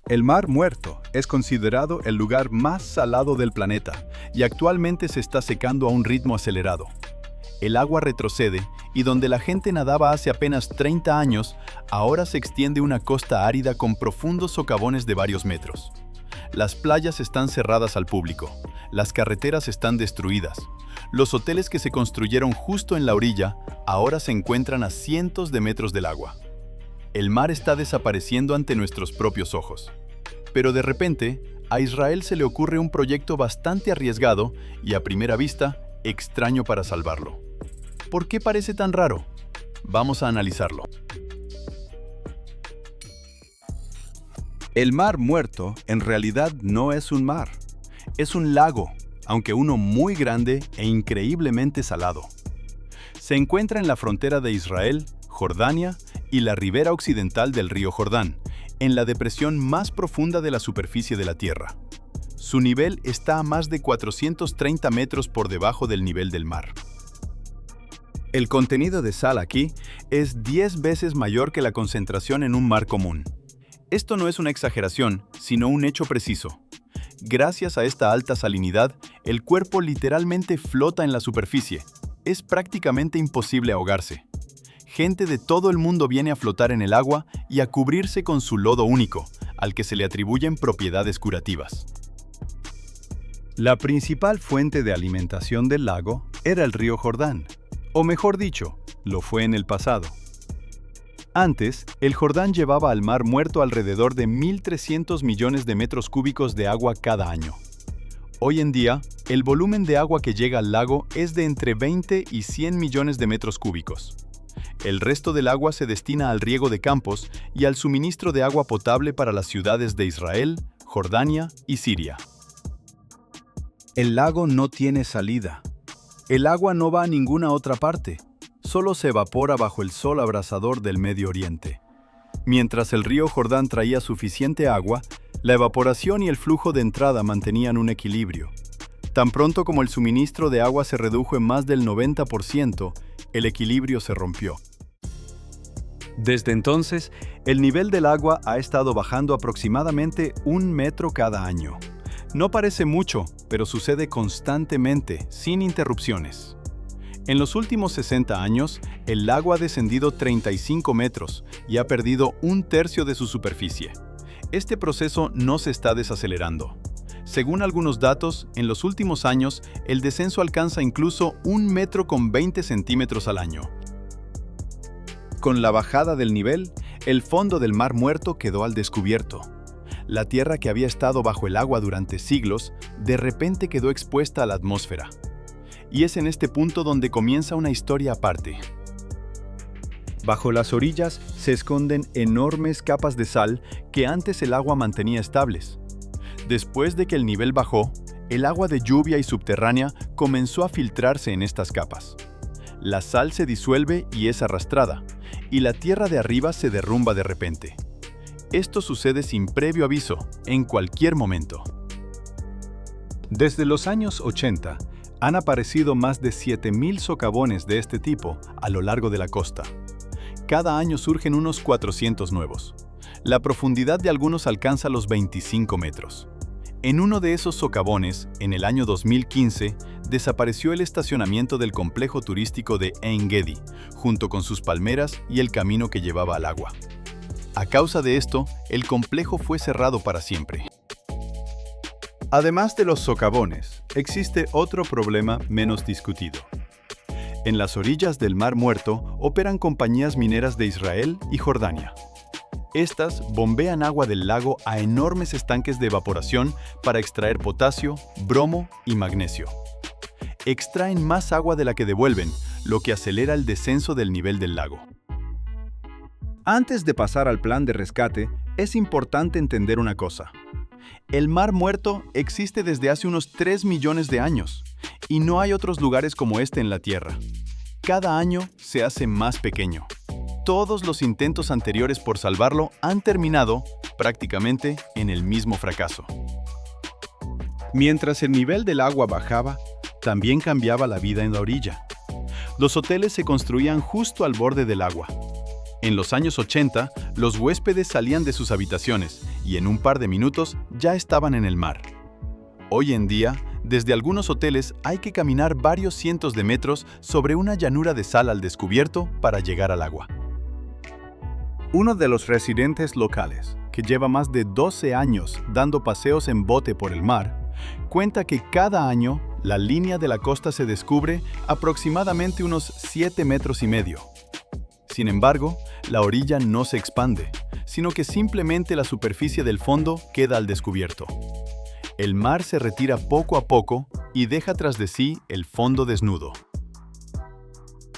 El Mar Muerto es considerado el lugar más salado del planeta y actualmente se está secando a un ritmo acelerado. El agua retrocede y donde la gente nadaba hace apenas 30 años, ahora se extiende una costa árida con profundos socavones de varios metros. Las playas están cerradas al público, las carreteras están destruidas. Los hoteles que se construyeron justo en la orilla ahora se encuentran a cientos de metros del agua. El mar está desapareciendo ante nuestros propios ojos. Pero de repente, a Israel se le ocurre un proyecto bastante arriesgado y a primera vista, extraño para salvarlo. ¿Por qué parece tan raro? Vamos a analizarlo. El Mar Muerto en realidad no es un mar. Es un lago, aunque uno muy grande e increíblemente salado. Se encuentra en la frontera de Israel, Jordania y la ribera occidental del río Jordán, en la depresión más profunda de la superficie de la Tierra. Su nivel está a más de 430 metros por debajo del nivel del mar. El contenido de sal aquí es 10 veces mayor que la concentración en un mar común. Esto no es una exageración, sino un hecho preciso. Gracias a esta alta salinidad, el cuerpo literalmente flota en la superficie. Es prácticamente imposible ahogarse. Gente de todo el mundo viene a flotar en el agua y a cubrirse con su lodo único, al que se le atribuyen propiedades curativas. La principal fuente de alimentación del lago era el río Jordán, o mejor dicho, lo fue en el pasado. Antes, el Jordán llevaba al Mar Muerto alrededor de 1.300 millones de metros cúbicos de agua cada año. Hoy en día, el volumen de agua que llega al lago es de entre 20 y 100 millones de metros cúbicos. El resto del agua se destina al riego de campos y al suministro de agua potable para las ciudades de Israel, Jordania y Siria. El lago no tiene salida. El agua no va a ninguna otra parte, solo se evapora bajo el sol abrasador del Medio Oriente. Mientras el río Jordán traía suficiente agua, la evaporación y el flujo de entrada mantenían un equilibrio. Tan pronto como el suministro de agua se redujo en más del 90%, el equilibrio se rompió. Desde entonces, el nivel del agua ha estado bajando aproximadamente 1 metro cada año. No parece mucho, pero sucede constantemente, sin interrupciones. En los últimos 60 años, el lago ha descendido 35 metros y ha perdido 1/3 de su superficie. Este proceso no se está desacelerando. Según algunos datos, en los últimos años, el descenso alcanza incluso 1 metro con 20 centímetros al año. Con la bajada del nivel, el fondo del Mar Muerto quedó al descubierto. La tierra que había estado bajo el agua durante siglos, de repente quedó expuesta a la atmósfera. Y es en este punto donde comienza una historia aparte. Bajo las orillas se esconden enormes capas de sal que antes el agua mantenía estables. Después de que el nivel bajó, el agua de lluvia y subterránea comenzó a filtrarse en estas capas. La sal se disuelve y es arrastrada, y la tierra de arriba se derrumba de repente. Esto sucede sin previo aviso, en cualquier momento. Desde los años 80, han aparecido más de 7.000 socavones de este tipo a lo largo de la costa. Cada año surgen unos 400 nuevos. La profundidad de algunos alcanza los 25 metros. En uno de esos socavones, en el año 2015, desapareció el estacionamiento del complejo turístico de Ein Gedi, junto con sus palmeras y el camino que llevaba al agua. A causa de esto, el complejo fue cerrado para siempre. Además de los socavones, existe otro problema menos discutido. En las orillas del Mar Muerto operan compañías mineras de Israel y Jordania. Estas bombean agua del lago a enormes estanques de evaporación para extraer potasio, bromo y magnesio. Extraen más agua de la que devuelven, lo que acelera el descenso del nivel del lago. Antes de pasar al plan de rescate, es importante entender una cosa. El Mar Muerto existe desde hace unos 3 millones de años, y no hay otros lugares como este en la Tierra. Cada año se hace más pequeño. Todos los intentos anteriores por salvarlo han terminado, prácticamente, en el mismo fracaso. Mientras el nivel del agua bajaba, también cambiaba la vida en la orilla. Los hoteles se construían justo al borde del agua. En los años 80, los huéspedes salían de sus habitaciones y en un par de minutos ya estaban en el mar. Hoy en día, desde algunos hoteles hay que caminar varios cientos de metros sobre una llanura de sal al descubierto para llegar al agua. Uno de los residentes locales, que lleva más de 12 años dando paseos en bote por el mar, cuenta que cada año la línea de la costa se descubre aproximadamente unos 7,5 metros. Sin embargo, la orilla no se expande, sino que simplemente la superficie del fondo queda al descubierto. El mar se retira poco a poco y deja tras de sí el fondo desnudo.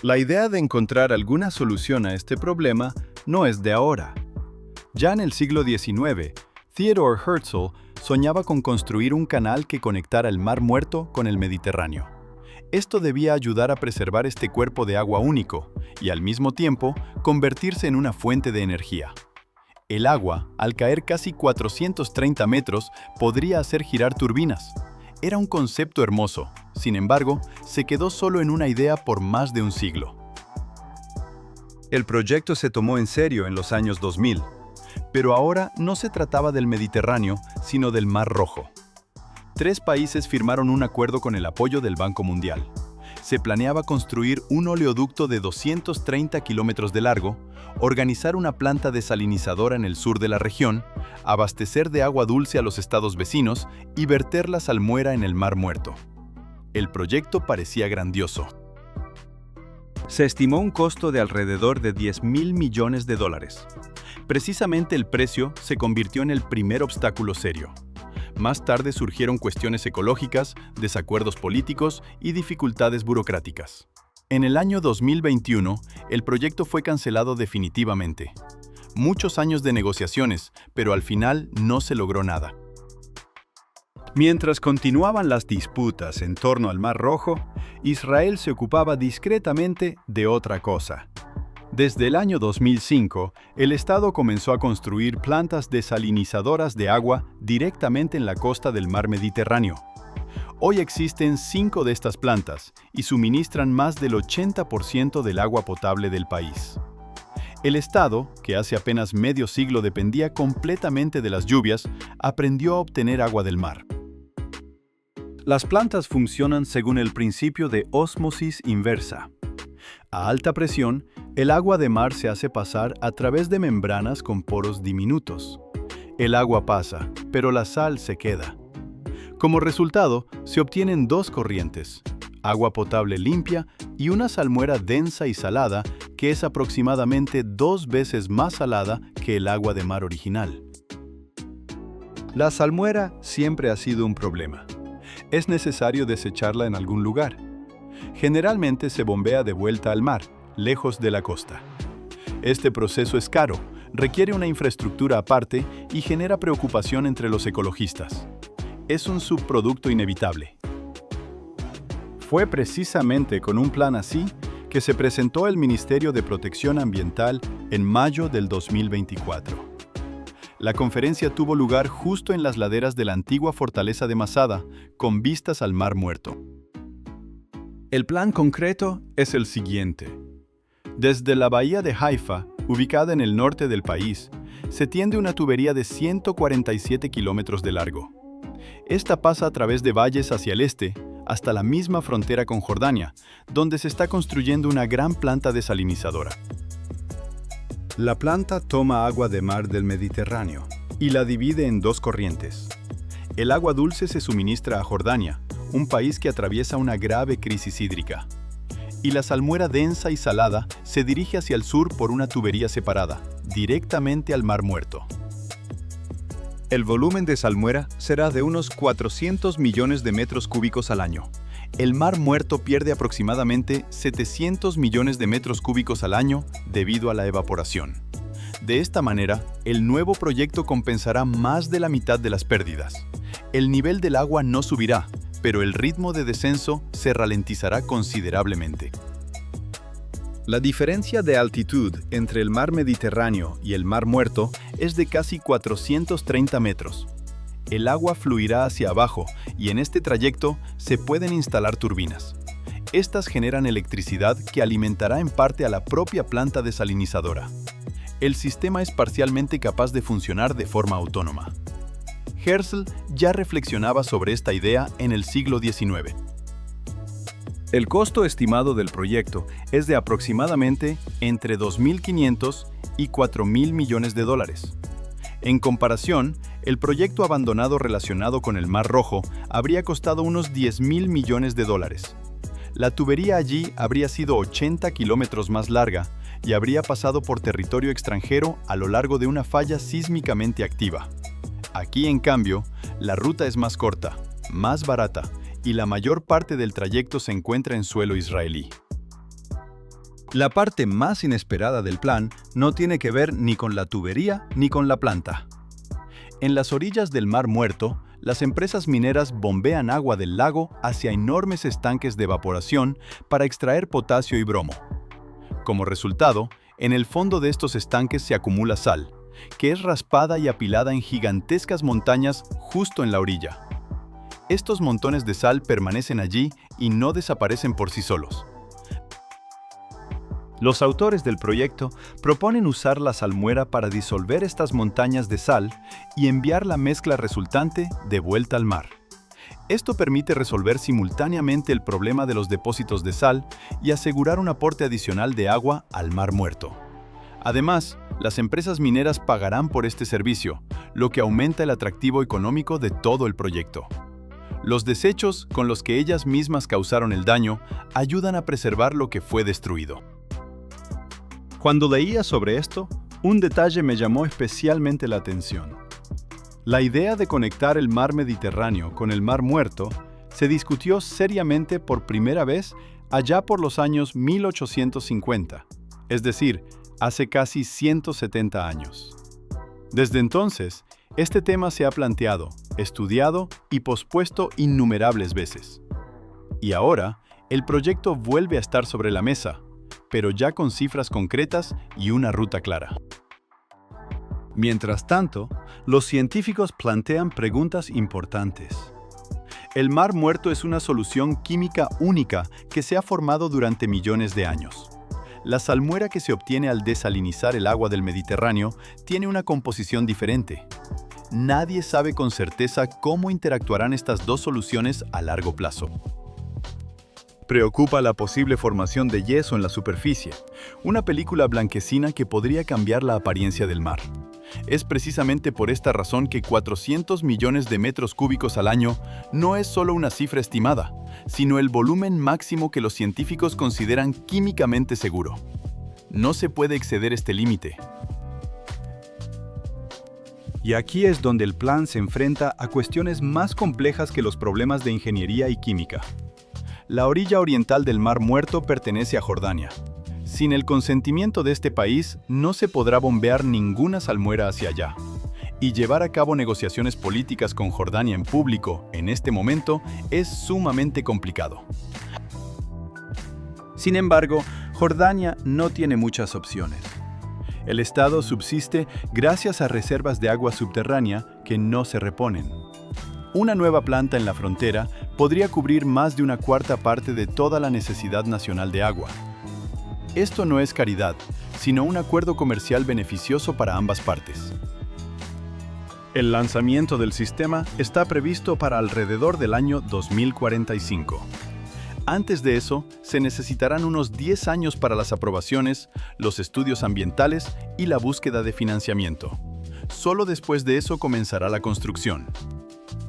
La idea de encontrar alguna solución a este problema no es de ahora. Ya en el siglo XIX, Theodor Herzl soñaba con construir un canal que conectara el Mar Muerto con el Mediterráneo. Esto debía ayudar a preservar este cuerpo de agua único y, al mismo tiempo, convertirse en una fuente de energía. El agua, al caer casi 430 metros, podría hacer girar turbinas. Era un concepto hermoso, sin embargo, se quedó solo en una idea por más de un siglo. El proyecto se tomó en serio en los años 2000, pero ahora no se trataba del Mediterráneo, sino del Mar Rojo. 3 países firmaron un acuerdo con el apoyo del Banco Mundial. Se planeaba construir un oleoducto de 230 kilómetros de largo, organizar una planta desalinizadora en el sur de la región, abastecer de agua dulce a los estados vecinos y verter la salmuera en el Mar Muerto. El proyecto parecía grandioso. Se estimó un costo de alrededor de $10,000 millones. Precisamente el precio se convirtió en el primer obstáculo serio. Más tarde surgieron cuestiones ecológicas, desacuerdos políticos y dificultades burocráticas. En el año 2021, el proyecto fue cancelado definitivamente. Muchos años de negociaciones, pero al final no se logró nada. Mientras continuaban las disputas en torno al Mar Rojo, Israel se ocupaba discretamente de otra cosa. Desde el año 2005, el Estado comenzó a construir plantas desalinizadoras de agua directamente en la costa del mar Mediterráneo. Hoy existen 5 de estas plantas y suministran más del 80% del agua potable del país. El Estado, que hace apenas medio siglo dependía completamente de las lluvias, aprendió a obtener agua del mar. Las plantas funcionan según el principio de ósmosis inversa. A alta presión, el agua de mar se hace pasar a través de membranas con poros diminutos. El agua pasa, pero la sal se queda. Como resultado, se obtienen 2 corrientes, agua potable limpia y una salmuera densa y salada que es aproximadamente 2 veces más salada que el agua de mar original. La salmuera siempre ha sido un problema. Es necesario desecharla en algún lugar. Generalmente se bombea de vuelta al mar, lejos de la costa. Este proceso es caro, requiere una infraestructura aparte y genera preocupación entre los ecologistas. Es un subproducto inevitable. Fue precisamente con un plan así que se presentó el Ministerio de Protección Ambiental en mayo del 2024. La conferencia tuvo lugar justo en las laderas de la antigua fortaleza de Masada, con vistas al Mar Muerto. El plan concreto es el siguiente. Desde la bahía de Haifa, ubicada en el norte del país, se tiende una tubería de 147 kilómetros de largo. Esta pasa a través de valles hacia el este, hasta la misma frontera con Jordania, donde se está construyendo una gran planta desalinizadora. La planta toma agua de mar del Mediterráneo y la divide en 2 corrientes. El agua dulce se suministra a Jordania, un país que atraviesa una grave crisis hídrica. Y la salmuera densa y salada se dirige hacia el sur por una tubería separada, directamente al Mar Muerto. El volumen de salmuera será de unos 400 millones de metros cúbicos al año. El Mar Muerto pierde aproximadamente 700 millones de metros cúbicos al año debido a la evaporación. De esta manera, el nuevo proyecto compensará más de la mitad de las pérdidas. El nivel del agua no subirá, pero el ritmo de descenso se ralentizará considerablemente. La diferencia de altitud entre el mar Mediterráneo y el Mar Muerto es de casi 430 metros. El agua fluirá hacia abajo y en este trayecto se pueden instalar turbinas. Estas generan electricidad que alimentará en parte a la propia planta desalinizadora. el sistema es parcialmente capaz de funcionar de forma autónoma. Herzl ya reflexionaba sobre esta idea en el siglo XIX. El costo estimado del proyecto es de aproximadamente entre 2.500 y 4.000 millones de dólares. En comparación, el proyecto abandonado relacionado con el Mar Rojo habría costado unos 10.000 millones de dólares. La tubería allí habría sido 80 kilómetros más larga y habría pasado por territorio extranjero a lo largo de una falla sísmicamente activa. Aquí, en cambio, la ruta es más corta, más barata, y la mayor parte del trayecto se encuentra en suelo israelí. La parte más inesperada del plan no tiene que ver ni con la tubería ni con la planta. En las orillas del Mar Muerto, las empresas mineras bombean agua del lago hacia enormes estanques de evaporación para extraer potasio y bromo. Como resultado, en el fondo de estos estanques se acumula sal, que es raspada y apilada en gigantescas montañas justo en la orilla. Estos montones de sal permanecen allí y no desaparecen por sí solos. Los autores del proyecto proponen usar la salmuera para disolver estas montañas de sal y enviar la mezcla resultante de vuelta al mar. Esto permite resolver simultáneamente el problema de los depósitos de sal y asegurar un aporte adicional de agua al Mar Muerto. Además, las empresas mineras pagarán por este servicio, lo que aumenta el atractivo económico de todo el proyecto. Los desechos con los que ellas mismas causaron el daño ayudan a preservar lo que fue destruido. Cuando leía sobre esto, un detalle me llamó especialmente la atención. La idea de conectar el mar Mediterráneo con el Mar Muerto se discutió seriamente por primera vez allá por los años 1850, es decir, hace casi 170 años. Desde entonces, este tema se ha planteado, estudiado y pospuesto innumerables veces. Y ahora, el proyecto vuelve a estar sobre la mesa, pero ya con cifras concretas y una ruta clara. Mientras tanto, los científicos plantean preguntas importantes. El Mar Muerto es una solución química única que se ha formado durante millones de años. La salmuera que se obtiene al desalinizar el agua del Mediterráneo tiene una composición diferente. Nadie sabe con certeza cómo interactuarán estas dos soluciones a largo plazo. Preocupa la posible formación de yeso en la superficie, una película blanquecina que podría cambiar la apariencia del mar. Es precisamente por esta razón que 400 millones de metros cúbicos al año no es solo una cifra estimada, sino el volumen máximo que los científicos consideran químicamente seguro. No se puede exceder este límite. Y aquí es donde el plan se enfrenta a cuestiones más complejas que los problemas de ingeniería y química. La orilla oriental del Mar Muerto pertenece a Jordania. Sin el consentimiento de este país, no se podrá bombear ninguna salmuera hacia allá. Y llevar a cabo negociaciones políticas con Jordania en público en este momento es sumamente complicado. Sin embargo, Jordania no tiene muchas opciones. El estado subsiste gracias a reservas de agua subterránea que no se reponen. Una nueva planta en la frontera podría cubrir más de una cuarta parte de toda la necesidad nacional de agua. Esto no es caridad, sino un acuerdo comercial beneficioso para ambas partes. El lanzamiento del sistema está previsto para alrededor del año 2045. Antes de eso, se necesitarán unos 10 años para las aprobaciones, los estudios ambientales y la búsqueda de financiamiento. Solo después de eso comenzará la construcción.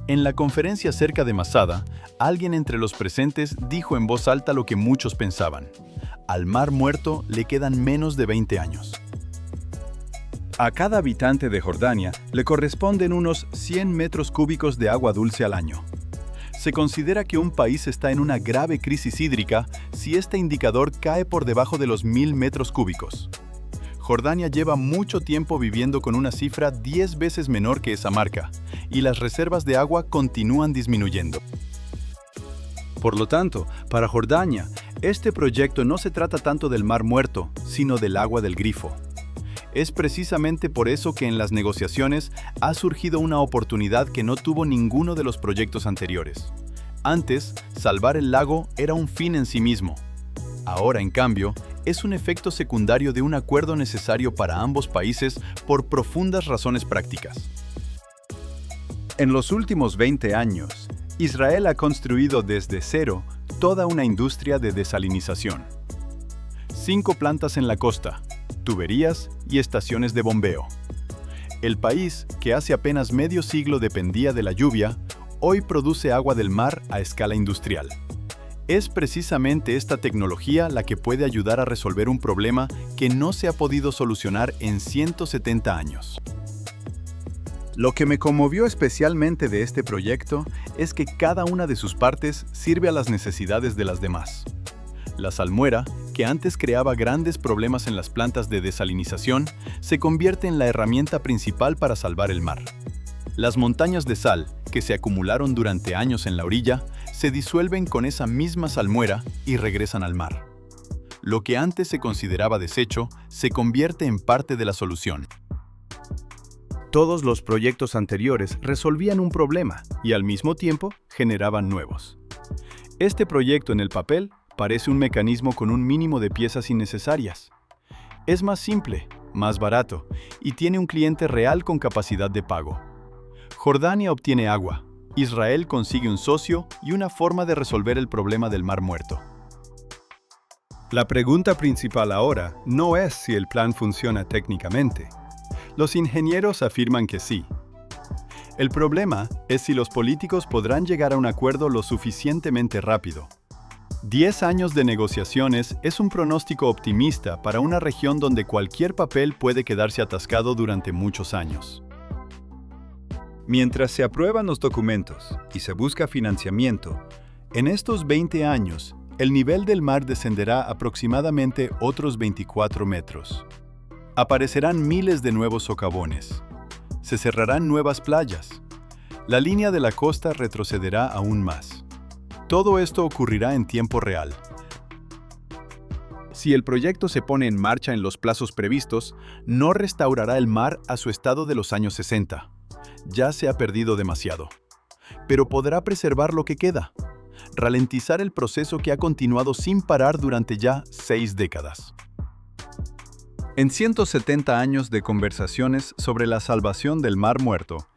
En la conferencia cerca de Masada, alguien entre los presentes dijo en voz alta lo que muchos pensaban. Al Mar Muerto le quedan menos de 20 años. A cada habitante de Jordania le corresponden unos 100 metros cúbicos de agua dulce al año. Se considera que un país está en una grave crisis hídrica si este indicador cae por debajo de los 1.000 metros cúbicos. Jordania lleva mucho tiempo viviendo con una cifra 10 veces menor que esa marca, y las reservas de agua continúan disminuyendo. Por lo tanto, para Jordania, este proyecto no se trata tanto del Mar Muerto, sino del agua del grifo. Es precisamente por eso que en las negociaciones ha surgido una oportunidad que no tuvo ninguno de los proyectos anteriores. Antes, salvar el lago era un fin en sí mismo. Ahora, en cambio, es un efecto secundario de un acuerdo necesario para ambos países por profundas razones prácticas. En los últimos 20 años, Israel ha construido desde cero toda una industria de desalinización. 5 plantas en la costa, tuberías y estaciones de bombeo. El país, que hace apenas medio siglo dependía de la lluvia, hoy produce agua del mar a escala industrial. Es precisamente esta tecnología la que puede ayudar a resolver un problema que no se ha podido solucionar en 170 años. Lo que me conmovió especialmente de este proyecto es que cada una de sus partes sirve a las necesidades de las demás. La salmuera, que antes creaba grandes problemas en las plantas de desalinización, se convierte en la herramienta principal para salvar el mar. Las montañas de sal, que se acumularon durante años en la orilla, se disuelven con esa misma salmuera y regresan al mar. Lo que antes se consideraba desecho se convierte en parte de la solución. Todos los proyectos anteriores resolvían un problema y al mismo tiempo generaban nuevos. Este proyecto en el papel parece un mecanismo con un mínimo de piezas innecesarias. Es más simple, más barato y tiene un cliente real con capacidad de pago. Jordania obtiene agua, Israel consigue un socio y una forma de resolver el problema del Mar Muerto. La pregunta principal ahora no es si el plan funciona técnicamente. Los ingenieros afirman que sí. El problema es si los políticos podrán llegar a un acuerdo lo suficientemente rápido. 10 años de negociaciones es un pronóstico optimista para una región donde cualquier papel puede quedarse atascado durante muchos años. Mientras se aprueban los documentos y se busca financiamiento, en estos 20 años, el nivel del mar descenderá aproximadamente otros 24 metros. Aparecerán miles de nuevos socavones. Se cerrarán nuevas playas. La línea de la costa retrocederá aún más. Todo esto ocurrirá en tiempo real. Si el proyecto se pone en marcha en los plazos previstos, no restaurará el mar a su estado de los años 60. Ya se ha perdido demasiado. Pero podrá preservar lo que queda. Ralentizar el proceso que ha continuado sin parar durante ya 6 décadas. En 170 años de conversaciones sobre la salvación del Mar Muerto,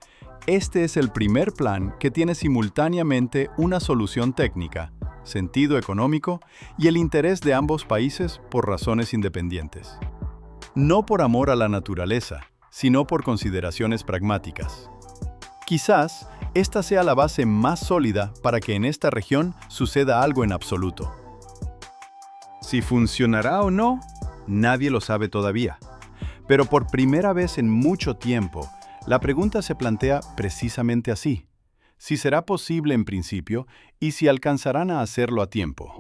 este es el primer plan que tiene simultáneamente una solución técnica, sentido económico y el interés de ambos países por razones independientes. No por amor a la naturaleza, sino por consideraciones pragmáticas. Quizás esta sea la base más sólida para que en esta región suceda algo en absoluto. Si funcionará o no, nadie lo sabe todavía. Pero por primera vez en mucho tiempo, la pregunta se plantea precisamente así: si será posible en principio y si alcanzarán a hacerlo a tiempo.